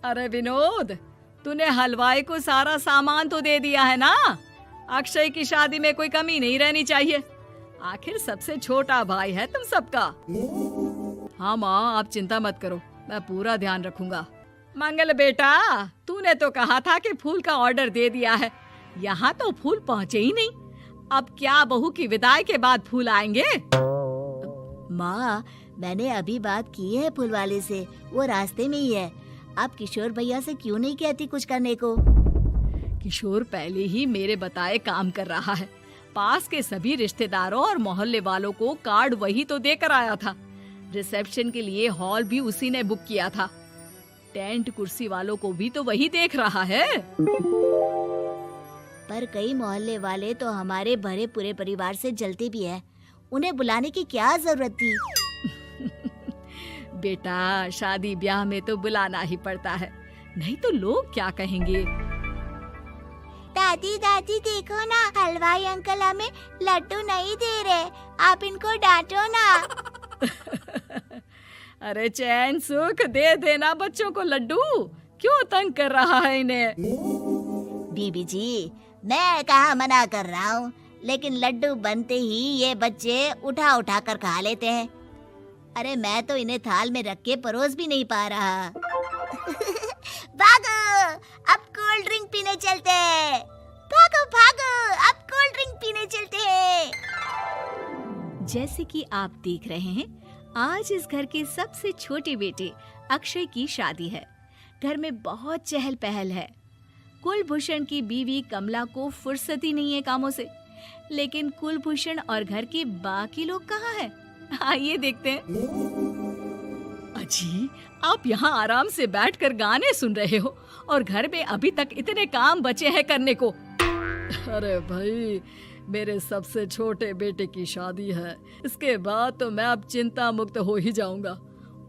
अरे विनोद, तूने हलवाई को सारा सामान तो दे दिया है ना। अक्षय की शादी में कोई कमी नहीं रहनी चाहिए। आखिर सबसे छोटा भाई है तुम सबका। हाँ माँ, आप चिंता मत करो, मैं पूरा ध्यान रखूंगा। मंगल बेटा, तूने तो कहा था कि फूल का ऑर्डर दे दिया है, यहाँ तो फूल पहुँचे ही नहीं। अब क्या बहू की विदाई के बाद फूल आएंगे? माँ, मैंने अभी बात की है फूल वाले से, वो रास्ते में ही है। आप किशोर भैया से क्यों नहीं कहती कुछ करने को? किशोर पहले ही मेरे बताए काम कर रहा है। पास के सभी रिश्तेदारों और मोहल्ले वालों को कार्ड वही तो देकर आया था। रिसेप्शन के लिए हॉल भी उसी ने बुक किया था। टेंट कुर्सी वालों को भी तो वही देख रहा है। पर कई मोहल्ले वाले तो हमारे भरे पूरे परिवार से जलते भी हैं। उन्हें बुलाने की क्या जरूरत थी? बेटा, शादी ब्याह में तो बुलाना ही पड़ता है, नहीं तो लोग क्या कहेंगे। दादी दादी देखो ना, हलवाई अंकल हमें लड्डू नहीं दे रहे, आप इनको डांटो ना। अरे चैन सुख दे देना बच्चों को लड्डू, क्यों तंग कर रहा है इन्हें? बीबी जी, मैं कहाँ मना कर रहा हूँ, लेकिन लड्डू बनते ही ये बच्चे उठा उठा कर खा लेते हैं। अरे मैं तो इन्हें थाल में रख के परोस भी नहीं पा रहा। भागो, अब कोल्ड ड्रिंक पीने चलते हैं। भागो भागो, अब कोल्ड ड्रिंक पीने चलते हैं। जैसे कि आप देख रहे हैं, आज इस घर के सबसे छोटे बेटे अक्षय की शादी है। घर में बहुत चहल पहल है। कुलभूषण की बीवी कमला को फुर्सत ही नहीं है कामों से, लेकिन कुलभूषण और घर के बाकी लोग कहाँ हैं? आइए देखते हैं। अजी, आप यहाँ आराम से बैठकर गाने सुन रहे हो और घर में अभी तक इतने काम बचे हैं करने को। अरे भाई, मेरे सबसे छोटे बेटे की शादी है, इसके बाद तो मैं अब चिंता मुक्त हो ही जाऊंगा।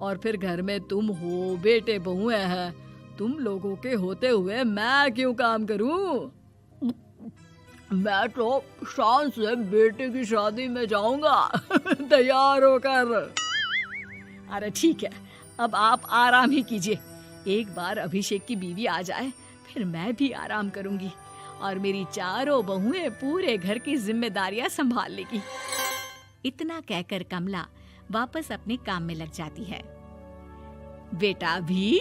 और फिर घर में तुम हो, बेटे बहुएं हैं, तुम लोगों के होते हुए मैं क्यों काम करूं? मैं तो शान से बेटे की शादी में जाऊंगा तैयार होकर। अरे ठीक है, अब आप आराम ही कीजिए। एक बार अभिषेक की बीवी आ जाए, फिर मैं भी आराम करूंगी और मेरी चारों बहुएं पूरे घर की जिम्मेदारियां संभाल लेगी। इतना कहकर कमला वापस अपने काम में लग जाती है। बेटा भी,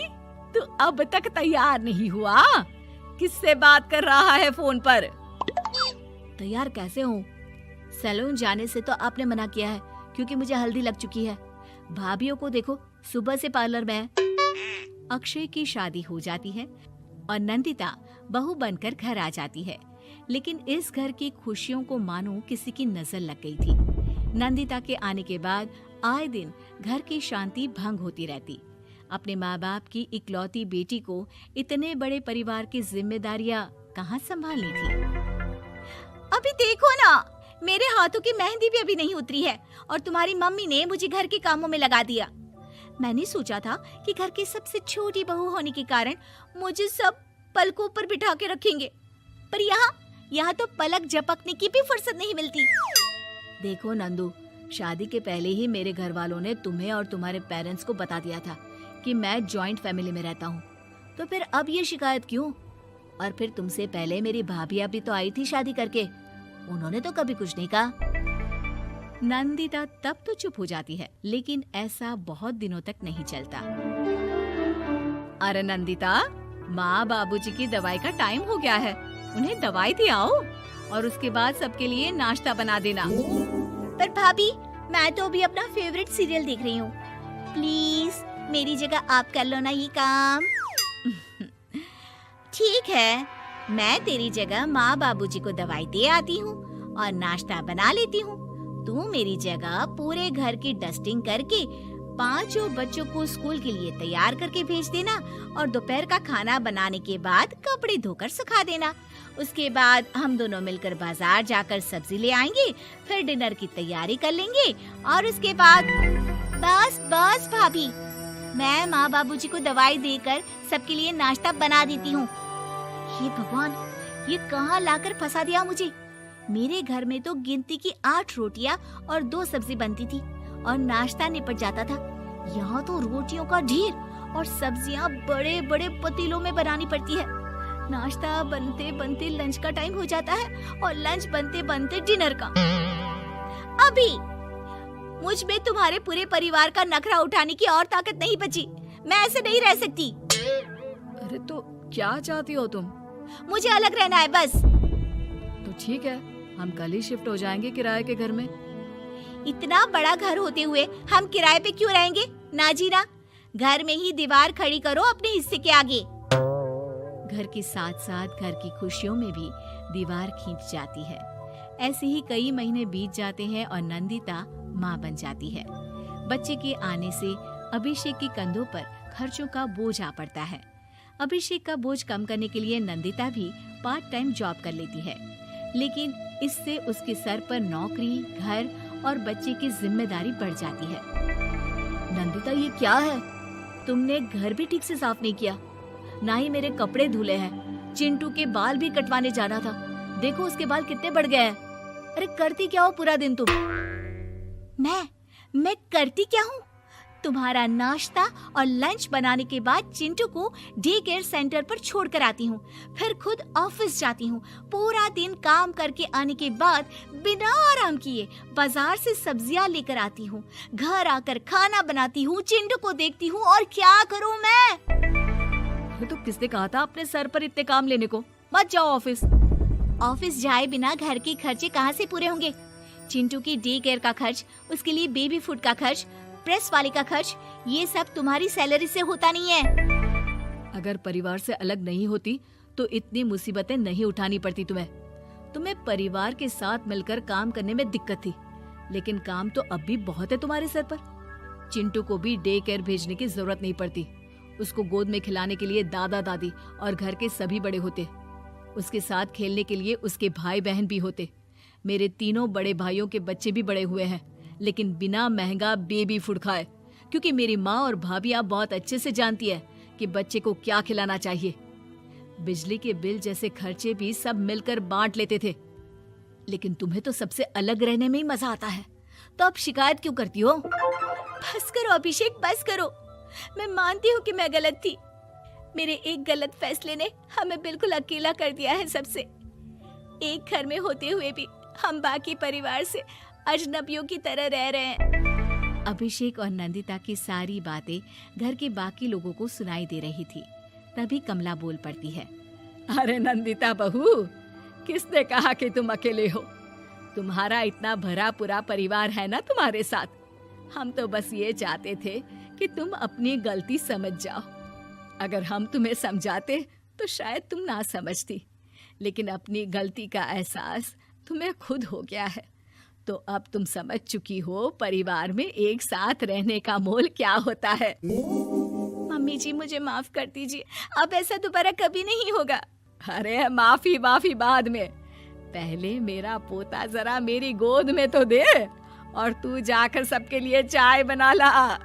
तू अब तक तैयार नहीं हुआ? किससे बात कर रहा है फोन पर? तैयार कैसे हूँ? सैलून जाने से तो आपने मना किया है, क्योंकि मुझे हल्दी लग चुकी है। भाभीयों को देखो, सुबह से पार्लर में है। अक्षय की शादी हो जाती है और नंदिता बहू बनकर घर आ जाती है, लेकिन इस घर की खुशियों को मानो किसी की नजर लग गई थी। नंदिता के आने के बाद आए दिन घर की शांति भंग होती रहती। अपने माँ बाप की इकलौती बेटी को इतने बड़े परिवार की जिम्मेदारियां कहाँ संभालनी थी? अभी देखो ना, मेरे हाथों की मेहंदी भी अभी नहीं उतरी है और तुम्हारी मम्मी ने मुझे घर के कामों में लगा दिया। मैंने सोचा था कि घर की सबसे छोटी बहू होने के कारण मुझे सब पलकों पर बिठा के रखेंगे, पर यहाँ तो पलक झपकने की भी फुर्सत नहीं मिलती। देखो नंदू, शादी के पहले ही मेरे घर वालों ने तुम्हें और तुम्हारे पेरेंट्स को बता दिया था कि मैं जॉइंट फैमिली में रहता हूँ, तो फिर अब ये शिकायत क्यों? और फिर तुमसे पहले मेरी भाभी भी तो आई थी शादी करके, उन्होंने तो कभी कुछ नहीं कहा। नंदिता तब तो चुप हो जाती है, लेकिन ऐसा बहुत दिनों तक नहीं चलता। अरे नंदिता, माँ बाबूजी की दवाई का टाइम हो गया है, उन्हें दवाई दी आओ और उसके बाद सबके लिए नाश्ता बना देना। पर भाभी, मैं तो अभी अपना फेवरेट सीरियल देख रही हूँ, प्लीज मेरी जगह आप कर लो ना ये काम। ठीक है, मैं तेरी जगह माँ बाबूजी को दवाई दे आती हूँ और नाश्ता बना लेती हूँ। तू मेरी जगह पूरे घर की डस्टिंग करके 5 बच्चों को स्कूल के लिए तैयार करके भेज देना और दोपहर का खाना बनाने के बाद कपड़े धोकर सुखा देना। उसके बाद हम दोनों मिलकर बाजार जाकर सब्जी ले आएंगे, फिर डिनर की तैयारी कर लेंगे और उसके बाद बस भाभी, मैं माँ बाबूजी को दवाई देकर सबके लिए नाश्ता बना देती हूँ। ये भगवान, ये कहाँ लाकर फंसा दिया मुझे। मेरे घर में तो गिनती की 8 रोटियां और 2 सब्जी बनती थी और नाश्ता निपट जाता था। यहाँ तो रोटियों का ढेर और सब्जियां बड़े बड़े पतीलों में बनानी पड़ती है। नाश्ता बनते बनते लंच का टाइम हो जाता है और लंच बनते बनते डिनर का। अभी मुझ में तुम्हारे पूरे परिवार का नखरा उठाने की और ताकत नहीं बची। मैं ऐसे नहीं रह सकती। अरे तो क्या चाहती हो तुम? मुझे अलग रहना है बस। तो ठीक है, हम कल ही शिफ्ट हो जाएंगे किराए के घर में। इतना बड़ा घर होते हुए हम किराए पे क्यों रहेंगे? ना जी ना, घर में ही दीवार खड़ी करो अपने हिस्से के आगे। घर के साथ साथ घर की खुशियों में भी दीवार खींच जाती है। ऐसे ही कई महीने बीत जाते हैं और नंदिता माँ बन जाती है। बच्चे के आने से अभिषेक के कंधों पर खर्चों का बोझ आ पड़ता है। अभिषेक का बोझ कम करने के लिए नंदिता भी पार्ट टाइम जॉब कर लेती है, लेकिन इससे उसके सर पर नौकरी, घर और बच्चे की जिम्मेदारी बढ़ जाती है। नंदिता, ये क्या है? तुमने घर भी ठीक से साफ नहीं किया, ना ही मेरे कपड़े धुले हैं। चिंटू के बाल भी कटवाने जाना था, देखो उसके बाल कितने बढ़ गए हैं। अरे करती क्या हो पूरा दिन तुम? मैं करती क्या हूँ? तुम्हारा नाश्ता और लंच बनाने के बाद चिंटू को डे केयर सेंटर पर छोड़कर आती हूँ, फिर खुद ऑफिस जाती हूँ। पूरा दिन काम करके आने के बाद बिना आराम किए बाजार से सब्जियाँ लेकर आती हूँ, घर आकर खाना बनाती हूँ, चिंटू को देखती हूँ और क्या करूँ मैं? तो किसने कहा था अपने सर पर इतने काम लेने को? मत जाओ ऑफिस। ऑफिस जाए बिना घर के खर्चे कहाँ से पूरे होंगे? चिंटू की डे केयर का खर्च, उसके लिए बेबी फूड का खर्च, प्रेस वाले का खर्च, ये सब तुम्हारी सैलरी से होता नहीं है। अगर परिवार से अलग नहीं होती तो इतनी मुसीबतें नहीं उठानी पड़ती तुम्हें परिवार के साथ मिलकर काम करने में दिक्कत थी, लेकिन काम तो अब भी बहुत है तुम्हारे सर पर। चिंटू को भी डे केयर भेजने की जरूरत नहीं पड़ती। उसको गोद में खिलाने के लिए दादा दादी और घर के सभी बड़े होते। उसके साथ खेलने के लिए उसके भाई बहन भी होते। मेरे तीनों बड़े भाइयों के बच्चे भी बड़े हुए हैं, लेकिन बिना महंगा बेबी फूड खाए, क्योंकि मेरी माँ और भाभियाँ बहुत अच्छे से जानती है कि बच्चे को क्या खिलाना चाहिए। बिजली के बिल जैसे खर्चे भी सब मिलकर बांट लेते थे, लेकिन तुम्हें तो सबसे अलग रहने में ही मजा आता है, तो अब शिकायत क्यों करती हो? बस करो अभिषेक, बस करो। मैं मानती हूँ कि मैं गलत थी। मेरे एक गलत फैसले ने हमें बिल्कुल अकेला कर दिया है सबसे। एक घर में होते हुए भी हम बाकी परिवार से अजनबियों की तरह रह रहे हैं। अभिषेक और नंदिता की सारी बातें घर के बाकी लोगों को सुनाई दे रही थी। तभी कमला बोल पड़ती है। अरे नंदिता बहू, किसने कहा कि तुम अकेले हो? तुम्हारा इतना भरा पूरा परिवार है ना तुम्हारे साथ। हम तो बस ये चाहते थे कि तुम अपनी गलती समझ जाओ। अगर हम तुम्हें समझाते तो शायद तुम ना समझती, लेकिन अपनी गलती का एहसास तुम्हें खुद हो गया है, तो अब तुम समझ चुकी हो परिवार में एक साथ रहने का मोल क्या होता है। मम्मी जी, मुझे माफ कर दीजिए, अब ऐसा दोबारा कभी नहीं होगा। अरे माफी बाद में, पहले मेरा पोता जरा मेरी गोद में तो दे, और तू जाकर सबके लिए चाय बना ला।